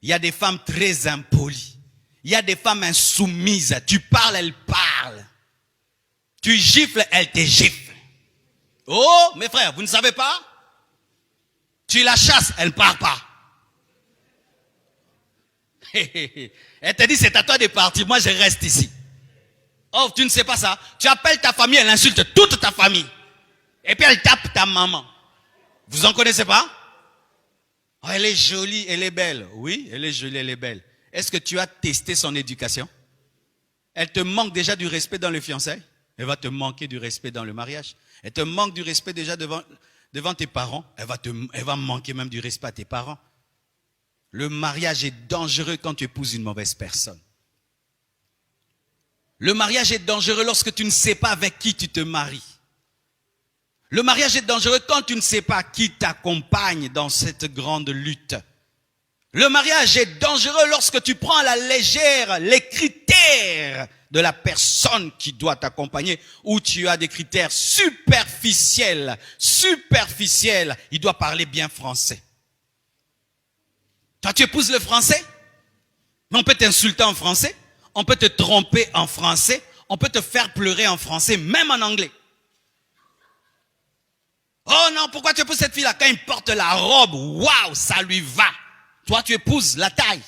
Il y a des femmes très impolies. Il y a des femmes insoumises. Tu parles, elles parlent. Tu gifles, elles te giflent. Oh, mes frères, vous ne savez pas? Tu la chasses, elle ne part pas. Elle te dit, c'est à toi de partir, moi je reste ici. Oh, tu ne sais pas ça. Tu appelles ta famille, elle insulte toute ta famille. Et puis elle tape ta maman. Vous en connaissez pas? Oh, elle est jolie, elle est belle. Oui, elle est jolie, elle est belle. Est-ce que tu as testé son éducation? Elle te manque déjà du respect dans le fiançailles. Elle va te manquer du respect dans le mariage. Elle te manque du respect déjà devant tes parents. Elle va manquer même du respect à tes parents. Le mariage est dangereux quand tu épouses une mauvaise personne. Le mariage est dangereux lorsque tu ne sais pas avec qui tu te maries. Le mariage est dangereux quand tu ne sais pas qui t'accompagne dans cette grande lutte. Le mariage est dangereux lorsque tu prends à la légère les critères de la personne qui doit t'accompagner, ou tu as des critères superficiels. Il doit parler bien français. Toi, tu épouses le français, mais on peut t'insulter en français, on peut te tromper en français, on peut te faire pleurer en français, même en anglais. Oh non, pourquoi tu épouses cette fille-là? Quand il porte la robe, waouh, ça lui va. Toi, tu épouses la taille.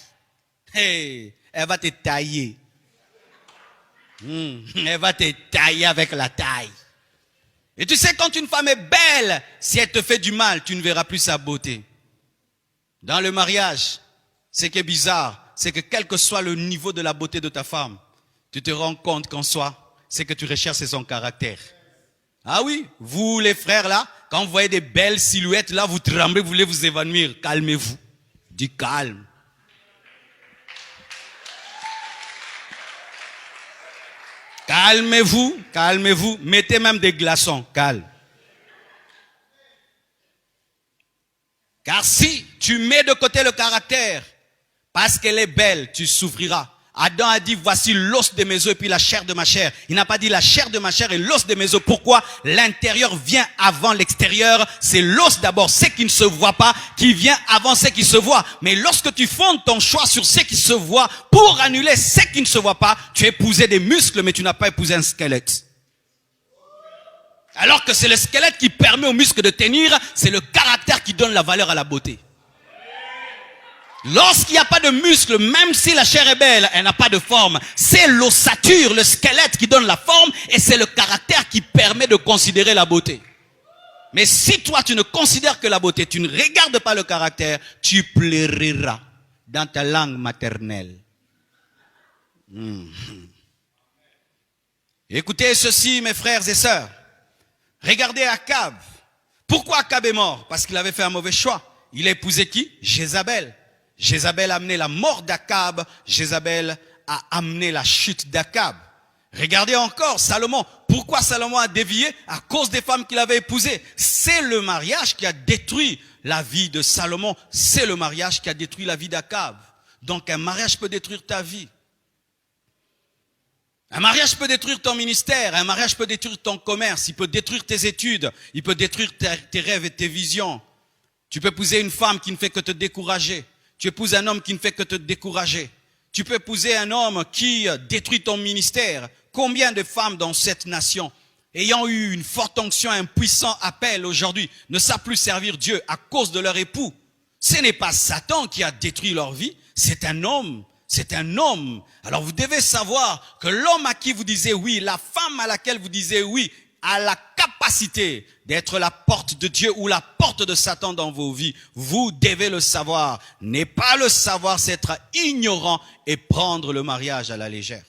Hey, elle va te tailler. Elle va te tailler avec la taille. Et tu sais, quand une femme est belle, si elle te fait du mal, tu ne verras plus sa beauté. Dans le mariage, ce qui est bizarre, c'est que quel que soit le niveau de la beauté de ta femme, tu te rends compte qu'en soi, ce que tu recherches, c'est son caractère. Ah oui, vous les frères là, quand vous voyez des belles silhouettes là, vous tremblez, vous voulez vous évanouir. Calmez-vous. Du calme. Calmez-vous, calmez-vous. Mettez même des glaçons, calme. Car si tu mets de côté le caractère, parce qu'elle est belle, tu souffriras. Adam a dit, voici l'os de mes os et puis la chair de ma chair. Il n'a pas dit la chair de ma chair et l'os de mes os. Pourquoi? L'intérieur vient avant l'extérieur. C'est l'os d'abord, ce qui ne se voit pas, qui vient avant ce qui se voit. Mais lorsque tu fondes ton choix sur ce qui se voit, pour annuler ce qui ne se voit pas, tu as épousé des muscles, mais tu n'as pas épousé un squelette. Alors que c'est le squelette qui permet aux muscles de tenir, c'est le caractère qui donne la valeur à la beauté. Lorsqu'il n'y a pas de muscles, même si la chair est belle, elle n'a pas de forme. C'est l'ossature, le squelette qui donne la forme, et c'est le caractère qui permet de considérer la beauté. Mais si toi tu ne considères que la beauté, tu ne regardes pas le caractère, tu pleureras dans ta langue maternelle. Écoutez ceci, mes frères et sœurs. Regardez Akab. Pourquoi Akab est mort? Parce qu'il avait fait un mauvais choix. Il a épousé qui? Jézabel. Jézabel a amené la mort d'Akab. Jézabel a amené la chute d'Akab. Regardez encore Salomon. Pourquoi Salomon a dévié? À cause des femmes qu'il avait épousées. C'est le mariage qui a détruit la vie de Salomon. C'est le mariage qui a détruit la vie d'Akab. Donc un mariage peut détruire ta vie. Un mariage peut détruire ton ministère. Un mariage peut détruire ton commerce. Il peut détruire tes études. Il peut détruire tes rêves et tes visions. Tu peux épouser une femme qui ne fait que te décourager. Tu épouses un homme qui ne fait que te décourager. Tu peux épouser un homme qui détruit ton ministère. Combien de femmes dans cette nation, ayant eu une forte onction, un puissant appel aujourd'hui, ne savent plus servir Dieu à cause de leur époux? Ce n'est pas Satan qui a détruit leur vie, c'est un homme. C'est un homme. Alors vous devez savoir que l'homme à qui vous disiez oui, la femme à laquelle vous disiez oui, a la capacité d'être la porte de Dieu ou la porte de Satan dans vos vies. Vous devez le savoir. Ne pas le savoir, c'est être ignorant et prendre le mariage à la légère.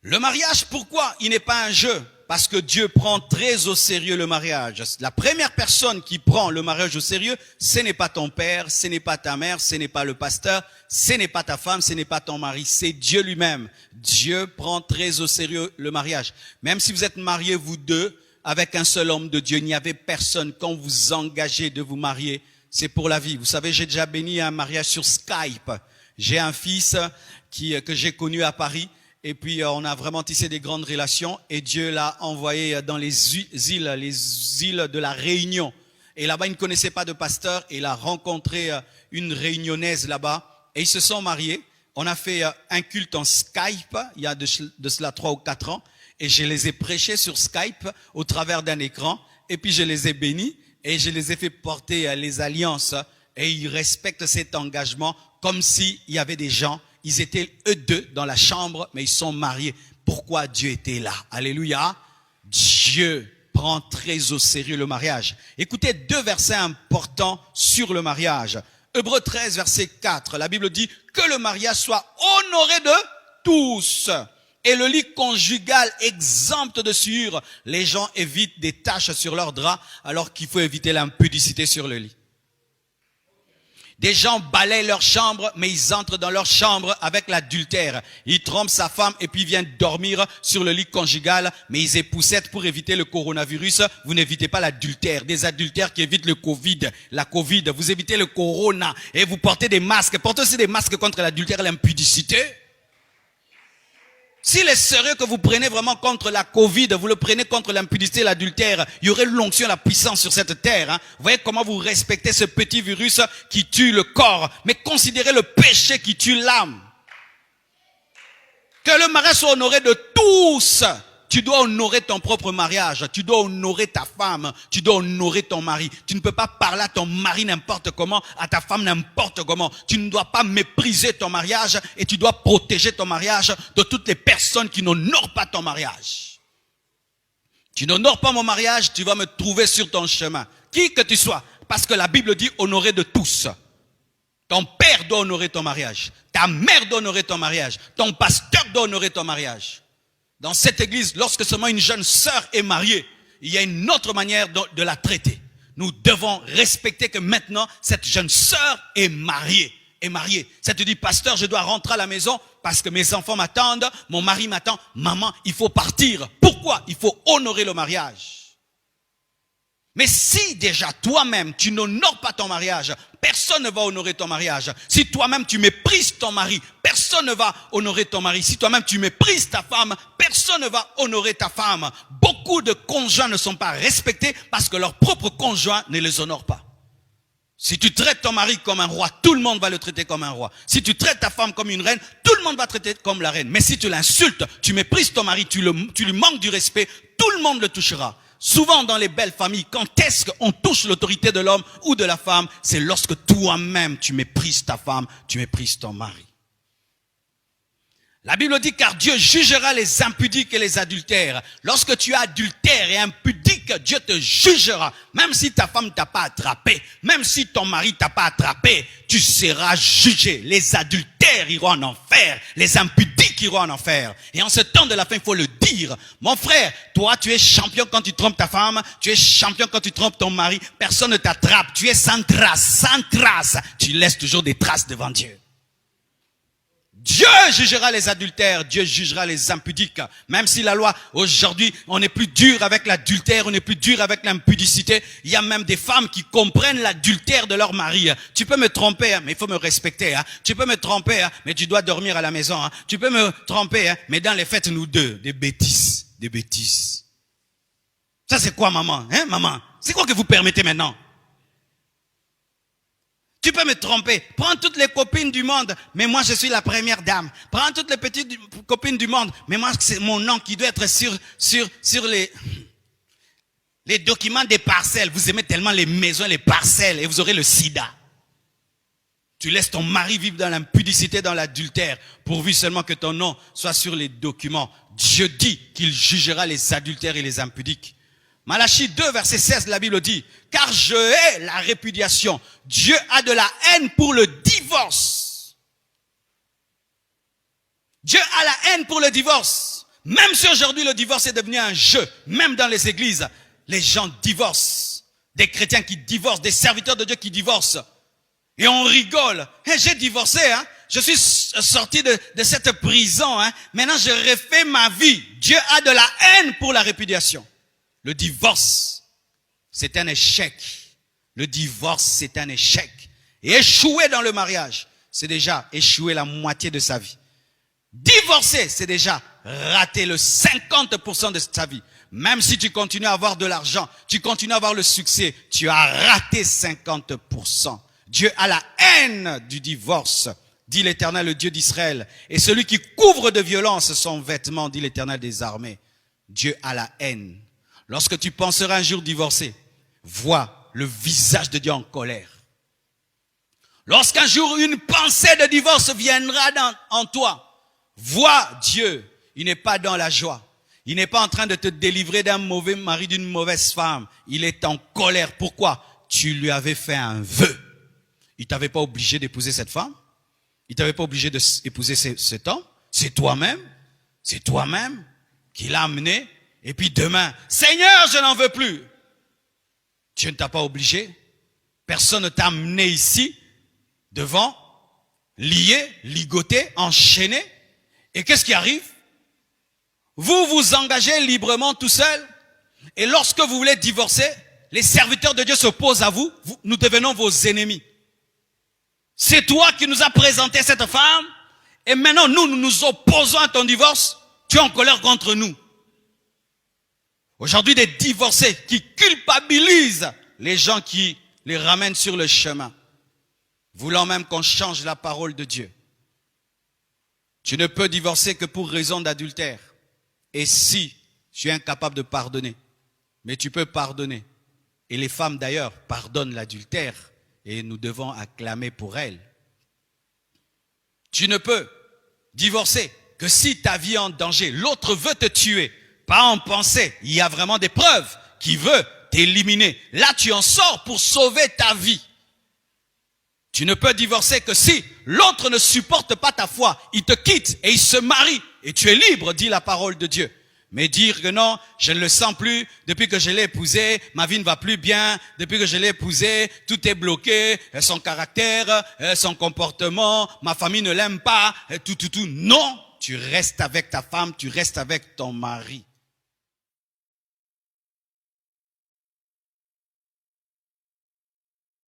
Le mariage, pourquoi il n'est pas un jeu? Parce que Dieu prend très au sérieux le mariage. La première personne qui prend le mariage au sérieux, ce n'est pas ton père, ce n'est pas ta mère, ce n'est pas le pasteur, ce n'est pas ta femme, ce n'est pas ton mari, c'est Dieu lui-même. Dieu prend très au sérieux le mariage. Même si vous êtes mariés, vous deux, avec un seul homme de Dieu, il n'y avait personne. Quand vous engagez de vous marier, c'est pour la vie. Vous savez, j'ai déjà béni un mariage sur Skype. J'ai un fils que j'ai connu à Paris. Et puis, on a vraiment tissé des grandes relations. Et Dieu l'a envoyé dans les îles de la Réunion. Et là-bas, il ne connaissait pas de pasteur. Et il a rencontré une réunionnaise là-bas. Et ils se sont mariés. On a fait un culte en Skype, il y a de cela 3 ou 4 ans. Et je les ai prêchés sur Skype au travers d'un écran. Et puis je les ai bénis et je les ai fait porter les alliances. Et ils respectent cet engagement comme s'il y avait des gens. Ils étaient eux deux dans la chambre, mais ils sont mariés. Pourquoi Dieu était là? Alléluia. Dieu prend très au sérieux le mariage. Écoutez 2 versets importants sur le mariage. Hébreux 13, verset 4, la Bible dit que le mariage soit honoré de tous. Et le lit conjugal exempt de souillure. Les gens évitent des taches sur leur drap alors qu'il faut éviter l'impudicité sur le lit. Des gens balayent leur chambre, mais ils entrent dans leur chambre avec l'adultère. Ils trompent sa femme et puis viennent dormir sur le lit conjugal, mais ils épousettent pour éviter le coronavirus. Vous n'évitez pas l'adultère. Des adultères qui évitent le Covid, la Covid. Vous évitez le corona et vous portez des masques. Portez aussi des masques contre l'adultère et l'impudicité. S'il est sérieux que vous prenez vraiment contre la Covid, vous le prenez contre l'impudicité et l'adultère, il y aurait l'onction et la puissance sur cette terre. Hein. Vous voyez comment vous respectez ce petit virus qui tue le corps, mais considérez le péché qui tue l'âme. Que le mariage soit honoré de tous. Tu dois honorer ton propre mariage, tu dois honorer ta femme, tu dois honorer ton mari. Tu ne peux pas parler à ton mari n'importe comment, à ta femme n'importe comment. Tu ne dois pas mépriser ton mariage et tu dois protéger ton mariage de toutes les personnes qui n'honorent pas ton mariage. Tu n'honores pas mon mariage, tu vas me trouver sur ton chemin. Qui que tu sois, parce que la Bible dit honorer de tous. Ton père doit honorer ton mariage, ta mère doit honorer ton mariage, ton pasteur doit honorer ton mariage. Dans cette église, lorsque seulement une jeune sœur est mariée, il y a une autre manière de la traiter. Nous devons respecter que maintenant, cette jeune sœur est mariée. Ça te dit, pasteur, je dois rentrer à la maison parce que mes enfants m'attendent, mon mari m'attend. Maman, il faut partir. Pourquoi? Il faut honorer le mariage. Mais si déjà toi-même, tu n'honores pas ton mariage, personne ne va honorer ton mariage. Si toi-même, tu méprises ton mari, personne ne va honorer ton mari. Si toi-même, tu méprises ta femme, personne ne va honorer ta femme. Beaucoup de conjoints ne sont pas respectés parce que leur propre conjoint ne les honore pas. Si tu traites ton mari comme un roi, tout le monde va le traiter comme un roi. Si tu traites ta femme comme une reine, tout le monde va traiter comme la reine. Mais si tu l'insultes, tu méprises ton mari, tu lui manques du respect, tout le monde le touchera. Souvent dans les belles familles, quand est-ce qu'on touche l'autorité de l'homme ou de la femme? C'est lorsque toi-même tu méprises ta femme, tu méprises ton mari. La Bible dit car Dieu jugera les impudiques et les adultères. Lorsque tu es adultère et impudique, Dieu te jugera. Même si ta femme t'a pas attrapé, même si ton mari t'a pas attrapé, tu seras jugé. Les adultères iront en enfer, les impudiques iront en enfer. Et en ce temps de la fin, il faut le dire. Mon frère, toi tu es champion quand tu trompes ta femme, tu es champion quand tu trompes ton mari. Personne ne t'attrape, tu es sans trace, sans trace. Tu laisses toujours des traces devant Dieu. Dieu jugera les adultères, Dieu jugera les impudiques. Même si la loi, aujourd'hui, on est plus dur avec l'adultère, on est plus dur avec l'impudicité. Il y a même des femmes qui comprennent l'adultère de leur mari. Tu peux me tromper, mais il faut me respecter. Tu peux me tromper, mais tu dois dormir à la maison. Tu peux me tromper, mais dans les fêtes, nous deux, des bêtises. Ça c'est quoi, maman? Maman? C'est quoi que vous permettez maintenant? Tu peux me tromper. Prends toutes les copines du monde, mais moi je suis la première dame. Prends toutes les petites copines du monde, mais moi c'est mon nom qui doit être sur les documents des parcelles. Vous aimez tellement les maisons, les parcelles, et vous aurez le sida. Tu laisses ton mari vivre dans l'impudicité, dans l'adultère, pourvu seulement que ton nom soit sur les documents. Dieu dit qu'il jugera les adultères et les impudiques. Malachie 2, verset 16, la Bible dit, car je hais la répudiation. Dieu a de la haine pour le divorce. Dieu a la haine pour le divorce. Même si aujourd'hui le divorce est devenu un jeu, même dans les églises, les gens divorcent. Des chrétiens qui divorcent, des serviteurs de Dieu qui divorcent. Et on rigole. J'ai divorcé, je suis sorti de cette prison. Maintenant, je refais ma vie. Dieu a de la haine pour la répudiation. Le divorce, c'est un échec. Le divorce, c'est un échec. Et échouer dans le mariage, c'est déjà échouer la moitié de sa vie. Divorcer, c'est déjà rater le 50% de ta vie. Même si tu continues à avoir de l'argent, tu continues à avoir le succès, tu as raté 50%. Dieu a la haine du divorce, dit l'Éternel, le Dieu d'Israël. Et celui qui couvre de violence son vêtement, dit l'Éternel des armées. Dieu a la haine. Lorsque tu penseras un jour divorcer, vois le visage de Dieu en colère. Lorsqu'un jour une pensée de divorce viendra en toi, vois Dieu. Il n'est pas dans la joie. Il n'est pas en train de te délivrer d'un mauvais mari, d'une mauvaise femme. Il est en colère. Pourquoi? Tu lui avais fait un vœu. Il t'avait pas obligé d'épouser cette femme. Il t'avait pas obligé d'épouser cet homme. C'est toi-même qui l'a amené. Et puis demain, Seigneur, je n'en veux plus. Dieu ne t'a pas obligé. Personne ne t'a amené ici, devant, lié, ligoté, enchaîné. Et qu'est-ce qui arrive? Vous vous engagez librement tout seul. Et lorsque vous voulez divorcer, les serviteurs de Dieu s'opposent à vous. Nous devenons vos ennemis. C'est toi qui nous as présenté cette femme. Et maintenant, nous nous opposons à ton divorce. Tu es en colère contre nous. Aujourd'hui, des divorcés qui culpabilisent les gens qui les ramènent sur le chemin, voulant même qu'on change la parole de Dieu. Tu ne peux divorcer que pour raison d'adultère. Et si tu es incapable de pardonner, mais tu peux pardonner. Et les femmes d'ailleurs pardonnent l'adultère et nous devons acclamer pour elles. Tu ne peux divorcer que si ta vie est en danger. L'autre veut te tuer, pas en pensée. Il y a vraiment des preuves qui veut t'éliminer. Là, tu en sors pour sauver ta vie. Tu ne peux divorcer que si l'autre ne supporte pas ta foi. Il te quitte et il se marie. Et tu es libre, dit la parole de Dieu. Mais dire que non, je ne le sens plus, depuis que je l'ai épousé, ma vie ne va plus bien, depuis que je l'ai épousé, tout est bloqué, son caractère, son comportement, ma famille ne l'aime pas, tout. Non, tu restes avec ta femme, tu restes avec ton mari.